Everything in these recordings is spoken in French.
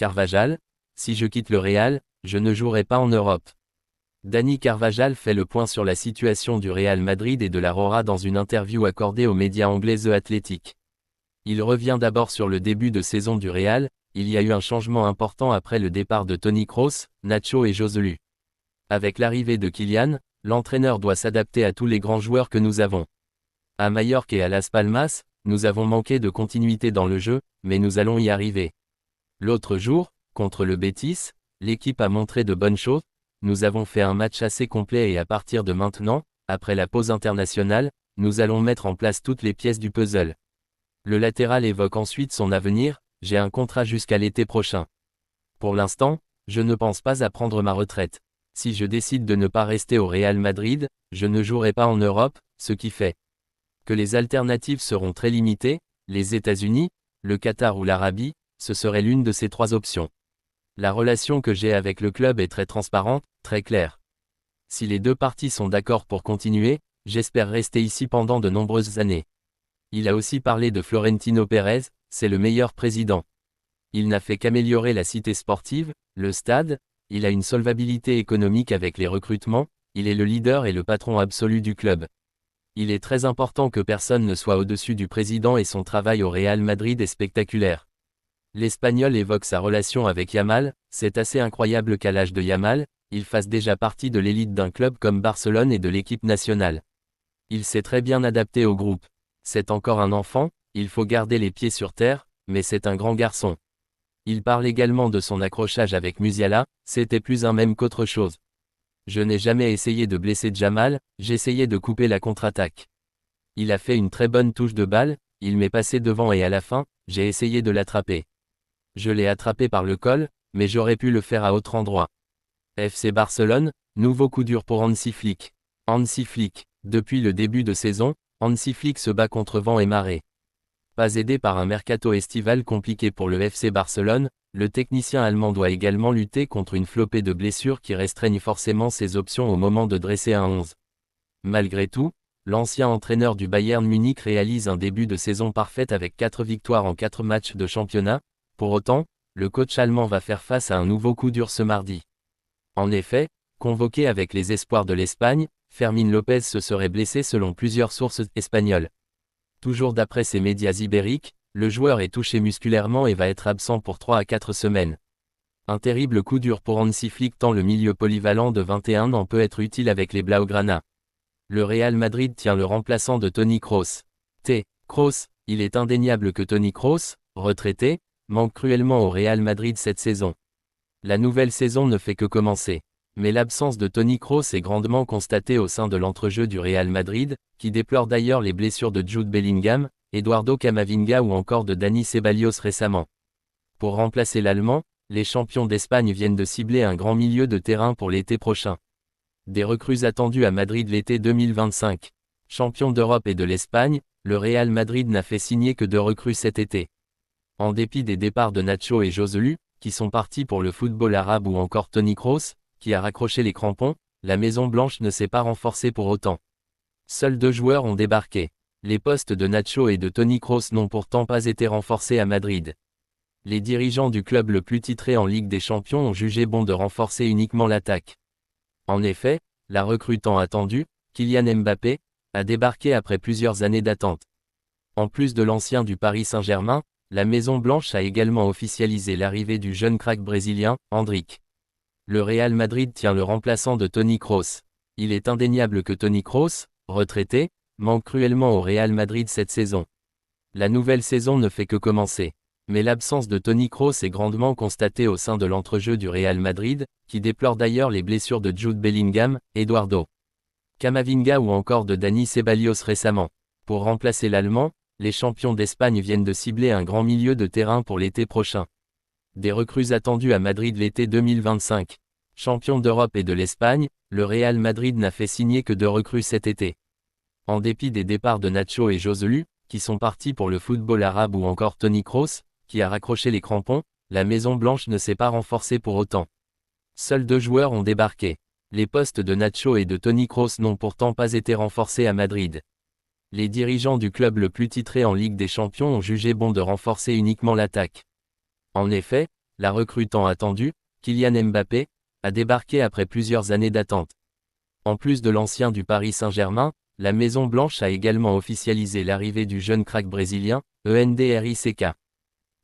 Carvajal, si je quitte le Real, je ne jouerai pas en Europe. Dani Carvajal fait le point sur la situation du Real Madrid et de la Roja dans une interview accordée aux médias anglais The Athletic. Il revient d'abord sur le début de saison du Real. Il y a eu un changement important après le départ de Toni Kroos, Nacho et Joselu. Avec l'arrivée de Kylian, l'entraîneur doit s'adapter à tous les grands joueurs que nous avons. À Majorque et à Las Palmas, nous avons manqué de continuité dans le jeu, mais nous allons y arriver. L'autre jour, contre le Betis, l'équipe a montré de bonnes choses. Nous avons fait un match assez complet et à partir de maintenant, après la pause internationale, nous allons mettre en place toutes les pièces du puzzle. Le latéral évoque ensuite son avenir. J'ai un contrat jusqu'à l'été prochain. Pour l'instant, je ne pense pas à prendre ma retraite. Si je décide de ne pas rester au Real Madrid, je ne jouerai pas en Europe, ce qui fait que les alternatives seront très limitées. Les États-Unis, le Qatar ou l'Arabie, ce serait l'une de ces trois options. La relation que j'ai avec le club est très transparente, très claire. Si les deux parties sont d'accord pour continuer, j'espère rester ici pendant de nombreuses années. Il a aussi parlé de Florentino Pérez. C'est le meilleur président. Il n'a fait qu'améliorer la cité sportive, le stade, il a une solvabilité économique avec les recrutements, il est le leader et le patron absolu du club. Il est très important que personne ne soit au-dessus du président et son travail au Real Madrid est spectaculaire. L'Espagnol évoque sa relation avec Yamal. C'est assez incroyable qu'à l'âge de Yamal, il fasse déjà partie de l'élite d'un club comme Barcelone et de l'équipe nationale. Il s'est très bien adapté au groupe. C'est encore un enfant. Il faut garder les pieds sur terre, mais c'est un grand garçon. Il parle également de son accrochage avec Musiala. C'était plus un mème qu'autre chose. Je n'ai jamais essayé de blesser Jamal, j'essayais de couper la contre-attaque. Il a fait une très bonne touche de balle, il m'est passé devant et à la fin, j'ai essayé de l'attraper. Je l'ai attrapé par le col, mais j'aurais pu le faire à autre endroit. FC Barcelone, nouveau coup dur pour Hansi Flick. Hansi Flick, depuis le début de saison, Hansi Flick se bat contre vent et marée. Pas aidé par un mercato estival compliqué pour le FC Barcelone, le technicien allemand doit également lutter contre une flopée de blessures qui restreignent forcément ses options au moment de dresser un 11. Malgré tout, l'ancien entraîneur du Bayern Munich réalise un début de saison parfaite avec 4 victoires en 4 matchs de championnat. Pour autant, le coach allemand va faire face à un nouveau coup dur ce mardi. En effet, convoqué avec les espoirs de l'Espagne, Fermín López se serait blessé selon plusieurs sources espagnoles. Toujours d'après ces médias ibériques, le joueur est touché musculairement et va être absent pour 3 à 4 semaines. Un terrible coup dur pour Hansi Flick tant le milieu polyvalent de 21 ans peut être utile avec les Blaugrana. Le Real Madrid tient le remplaçant de Toni Kroos. Kroos, il est indéniable que Toni Kroos, retraité, manque cruellement au Real Madrid cette saison. La nouvelle saison ne fait que commencer. Mais l'absence de Toni Kroos est grandement constatée au sein de l'entrejeu du Real Madrid, qui déplore d'ailleurs les blessures de Jude Bellingham, Eduardo Camavinga ou encore de Dani Ceballos récemment. Pour remplacer l'Allemand, les champions d'Espagne viennent de cibler un grand milieu de terrain pour l'été prochain. Des recrues attendues à Madrid l'été 2025. Champion d'Europe et de l'Espagne, le Real Madrid n'a fait signer que 2 recrues cet été. En dépit des départs de Nacho et Joselu, qui sont partis pour le football arabe ou encore Toni Kroos, qui a raccroché les crampons, la Maison Blanche ne s'est pas renforcée pour autant. Seuls 2 joueurs ont débarqué. Les postes de Nacho et de Toni Kroos n'ont pourtant pas été renforcés à Madrid. Les dirigeants du club le plus titré en Ligue des Champions ont jugé bon de renforcer uniquement l'attaque. En effet, la recrue tant attendue, Kylian Mbappé, a débarqué après plusieurs années d'attente. En plus de l'ancien du Paris Saint-Germain, la Maison Blanche a également officialisé l'arrivée du jeune crack brésilien, Endrick. Le Real Madrid tient le remplaçant de Toni Kroos. Il est indéniable que Toni Kroos, retraité, manque cruellement au Real Madrid cette saison. La nouvelle saison ne fait que commencer. Mais l'absence de Toni Kroos est grandement constatée au sein de l'entrejeu du Real Madrid, qui déplore d'ailleurs les blessures de Jude Bellingham, Eduardo Camavinga ou encore de Dani Ceballos récemment. Pour remplacer l'Allemand, les champions d'Espagne viennent de cibler un grand milieu de terrain pour l'été prochain. Des recrues attendues à Madrid l'été 2025. Champion d'Europe et de l'Espagne, le Real Madrid n'a fait signer que 2 recrues cet été. En dépit des départs de Nacho et Joselu, qui sont partis pour le football arabe ou encore Toni Kroos, qui a raccroché les crampons, la Maison Blanche ne s'est pas renforcée pour autant. Seuls 2 joueurs ont débarqué. Les postes de Nacho et de Toni Kroos n'ont pourtant pas été renforcés à Madrid. Les dirigeants du club le plus titré en Ligue des Champions ont jugé bon de renforcer uniquement l'attaque. En effet, la recrue tant attendue, Kylian Mbappé, a débarqué après plusieurs années d'attente. En plus de l'ancien du Paris Saint-Germain, la Maison-Blanche a également officialisé l'arrivée du jeune crack brésilien, Endrick.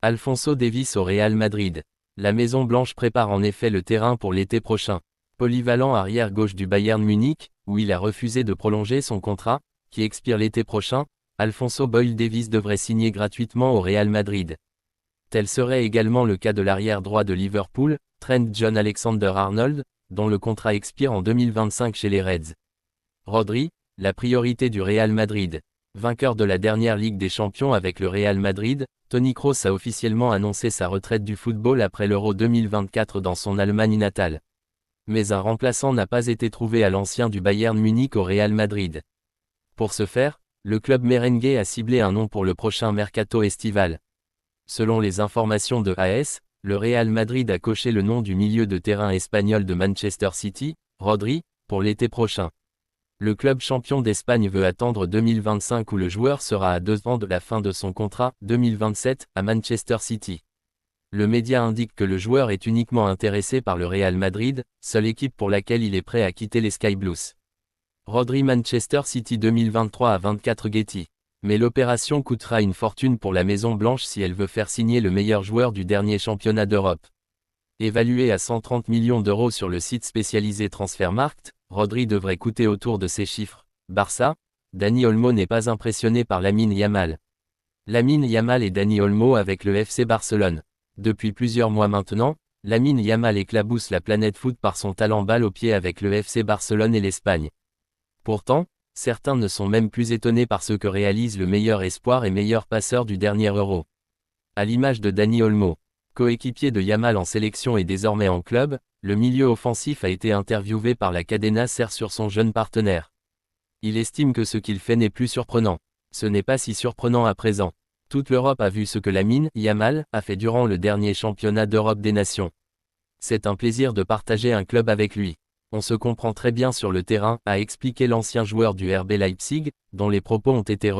Alphonso Davies au Real Madrid. La Maison-Blanche prépare en effet le terrain pour l'été prochain. Polyvalent arrière gauche du Bayern Munich, où il a refusé de prolonger son contrat, qui expire l'été prochain, Alphonso Boyle Davies devrait signer gratuitement au Real Madrid. Tel serait également le cas de l'arrière droit de Liverpool, Trent John Alexander-Arnold, dont le contrat expire en 2025 chez les Reds. Rodri, la priorité du Real Madrid. Vainqueur de la dernière Ligue des Champions avec le Real Madrid, Toni Kroos a officiellement annoncé sa retraite du football après l'Euro 2024 dans son Allemagne natale. Mais un remplaçant n'a pas été trouvé à l'ancien du Bayern Munich au Real Madrid. Pour ce faire, le club merengue a ciblé un nom pour le prochain mercato estival. Selon les informations de AS, le Real Madrid a coché le nom du milieu de terrain espagnol de Manchester City, Rodri, pour l'été prochain. Le club champion d'Espagne veut attendre 2025 où le joueur sera à 2 ans de la fin de son contrat, 2027, à Manchester City. Le média indique que le joueur est uniquement intéressé par le Real Madrid, seule équipe pour laquelle il est prêt à quitter les Sky Blues. Rodri Manchester City 2023 à 24 Getty. Mais l'opération coûtera une fortune pour la Maison Blanche si elle veut faire signer le meilleur joueur du dernier championnat d'Europe. Évalué à 130 millions d'euros sur le site spécialisé Transfermarkt, Rodri devrait coûter autour de ces chiffres. Barça, Dani Olmo n'est pas impressionné par Lamine Yamal. Lamine Yamal et Dani Olmo avec le FC Barcelone. Depuis plusieurs mois maintenant, Lamine Yamal éclabousse la planète foot par son talent balle au pied avec le FC Barcelone et l'Espagne. Pourtant, certains ne sont même plus étonnés par ce que réalise le meilleur espoir et meilleur passeur du dernier Euro. À l'image de Dani Olmo, coéquipier de Yamal en sélection et désormais en club, le milieu offensif a été interviewé par la Cadena SER sur son jeune partenaire. Il estime que ce qu'il fait n'est plus surprenant. Ce n'est pas si surprenant à présent. Toute l'Europe a vu ce que Lamine Yamal a fait durant le dernier championnat d'Europe des Nations. C'est un plaisir de partager un club avec lui. On se comprend très bien sur le terrain, a expliqué l'ancien joueur du RB Leipzig, dont les propos ont été